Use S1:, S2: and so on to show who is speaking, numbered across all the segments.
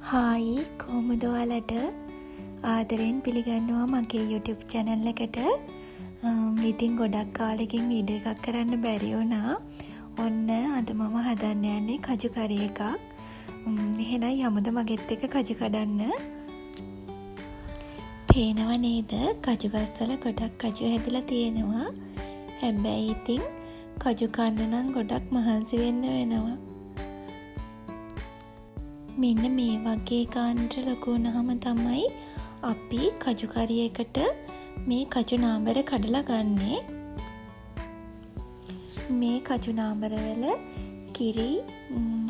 S1: Hi කොහොමද ඔයාලට ආදරෙන් පිළිගන්නවා මගේ YouTube channel එකට. ඉතින් ගොඩක් කාලෙකින් වීඩියෝ එකක් කරන්න බැරි වුණා. ඔන්න අද මම හදන්න යන්නේ කජු කරි එකක්. එහෙනම් යමුද මගෙත් එක්ක කජු කඩන්න. පේනව නේද? කජු ගස්වල ගොඩක් කජු හැදිලා තියෙනවා. හැබැයි ඉතින් කජු කන්න නම් ගොඩක් මහන්සි වෙන්න වෙනවා. මෙන්න මේ වගේ ගානට ලොකු වුණාම තමයි අපි කජු කරි එකට මේ කජු නාඹර කඩලා ගන්නේ. මේ කජු නාඹර වල කිරි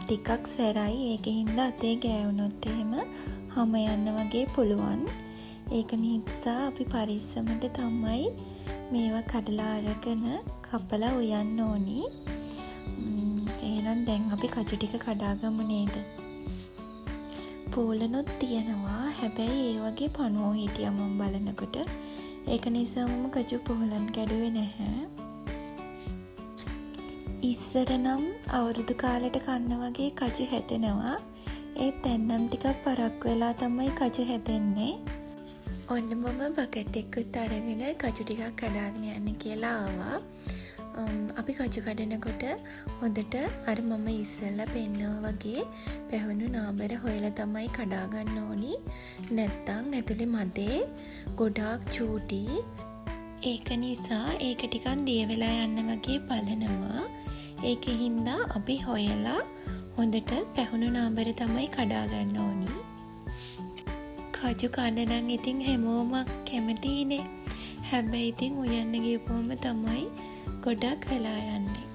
S1: ටිකක් සැරයි. ඒකින්ද අතේ ගෑවුනොත් එහෙම හැම යන්න වගේ පුළුවන්. ඒක නිසා අපි පරිස්සමට තමයි මේවා කඩලා අරගෙන කපලා උයන්න ඕනි. එහෙනම් දැන් අපි කජු ටික කඩාගමු නේද? පෝලනොත් තියෙනවා. හැබැයි ඒ වගේ පණුවෝ හිටියා මම බලනකොට. ඒක නිසා මම කජු පොහලන් කැඩුවේ නැහැ. ඉස්සර නම් අවුරුදු කාලෙට කන්න වගේ කජු හැදෙනවා. ඒත් දැන් නම් ටිකක් පරක්කු වෙලා තමයි කජු හැදෙන්නේ. ඔන්න මම බකට් එකකුත් අරගෙන කජු ටිකක් කඩාගෙන යන්න කියලා ආවා. අපි කජු කඩනකොට හොඳට අර මම ඉස්සෙල්ලා පෙන්නවා වගේ පැහුණු නාඹර හොයලා තමයි කඩා ගන්න ඕනි. නැත්තම් ඇතුලේ මදේ ගොඩාක් චූටි. ඒක නිසා ඒක ටිකක් දිය වෙලා යන්න වගේ බලනවා. ඒකෙන්ද අපි හොයලා හොඳට පැහුණු නාඹර තමයි කඩා ගන්න ඕනි. කජු කන්න නම් ඉතින් හැමෝම කැමතිනේ. හැබැයි ඉතින් උයන්න ගියපුවම තමයි ගොඩක් වෙලා යන්නේ.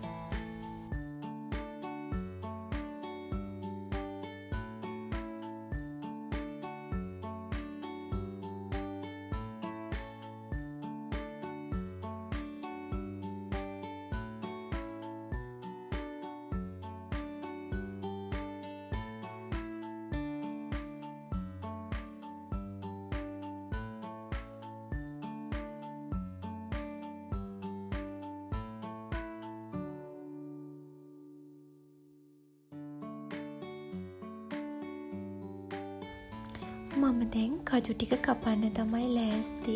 S1: මම දැන් කජු ටික කපන්න තමයි ලෑස්ති.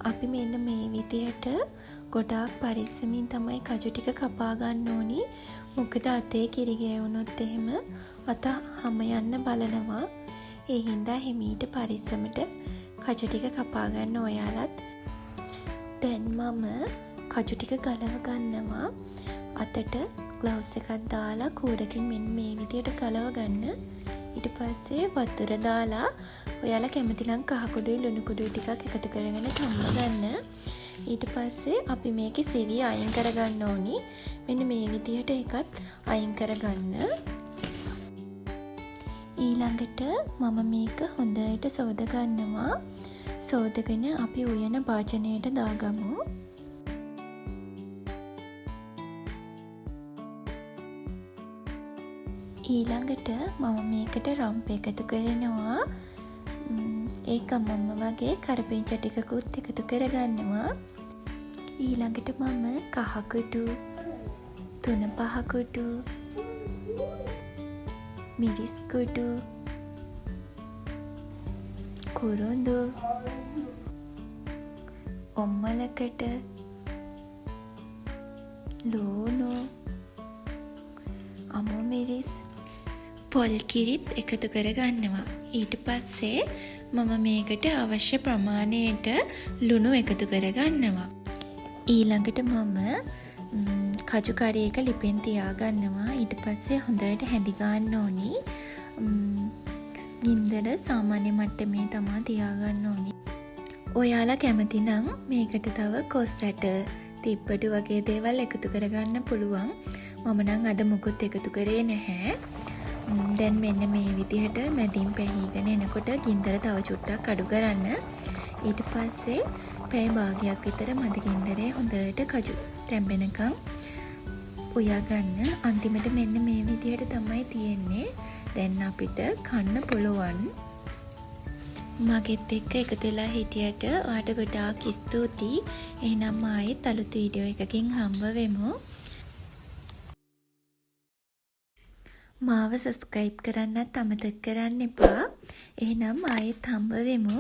S1: අපි මෙන්න මේ විදියට ගොඩාක් පරිස්සමින් තමයි කජු ටික කපා ගන්න ඕනි. මොකද අතේ කිරි ගෑවුනොත් එහෙම අත හැම යන්න බලනවා. ඒ හින්දා හිමීට පරිස්සමට කජු ටික කපා ගන්න ඔයාලත්. දැන් මම කජු ටික ගලව ගන්නවා. අතට ග්ලව්ස් එකක් දාලා කූරකින් මෙන්න මේ විදියට ගලව ගන්න. ඊට පස්සේ වතුර දාලා ඔයාලා කැමති නම් කහ කුඩුයි ලුණු කුඩුයි ටිකක් එකතු කරගෙන තම්ම ගන්න. ඊට පස්සේ අපි මේකේ සෙවි අයින් කරගන්න ඕනි. මෙන්න මේ විදිහට එකත් අයින් කරගන්න. ඊළඟට මම මේක හොඳට සෝද ගන්නවා. සෝදගෙන අපි උයන භාජනයට දාගමු. ඊළඟට මම මේකට රම්ප එකතු කරනවා. ඒක මම වගේ කරපිංච ටිකකුත් එකතු කරගන්නවා. ඊළඟට මම කහකුඩු 3-5 කුඩු මිරිස් කුඩු කුරුඳු ඔම්මලකට ලූණු අමු මිරිස් පොල් කිරිත් එකතු කරගන්නවා. ඊට පස්සේ මම මේකට අවශ්‍ය ප්‍රමාණයට ලුණු එකතු කරගන්නවා. ඊළඟට මම කජු කරි එක ලිපෙන් තියාගන්නවා. ඊට පස්සේ හොඳට හැඳි ගන්න ඕනි. ගින්දර සාමාන්‍ය මට්ටමේ තමයි තියාගන්න ඕනි. ඔයාලා කැමති නම් මේකට තව කොස් ඇට, තිප්පඩු වගේ දේවල් එකතු කරගන්න පුළුවන්. මම නම් අද මුකුත් එකතු කරේ නැහැ. දැන් මෙන්න මේ විදිහට මැදින් පැහිගෙන එනකොට ගින්දර තව චුට්ටක් අඩු කරන්න. ඊට පස්සේ පැය භාගයක් විතර මද ගින්දරේ හොඳට කජු තැම්බෙනකම් උයා ගන්න. අන්තිමට මෙන්න මේ විදිහට තමයි තියෙන්නේ. දැන් අපිට කන්න පුළුවන්. මගෙත් එක්ක එකතු වෙලා හිටියට ඔයාට ගොඩාක් ස්තුතියි. එහෙනම් ආයෙත් අලුත් වීඩියෝ එකකින් හම්බ වෙමු. මාව සබස්ක්‍රයිබ් කරන්නත් අමතක කරන්න එපා. එහෙනම් ආයෙත් හම්බ වෙමු.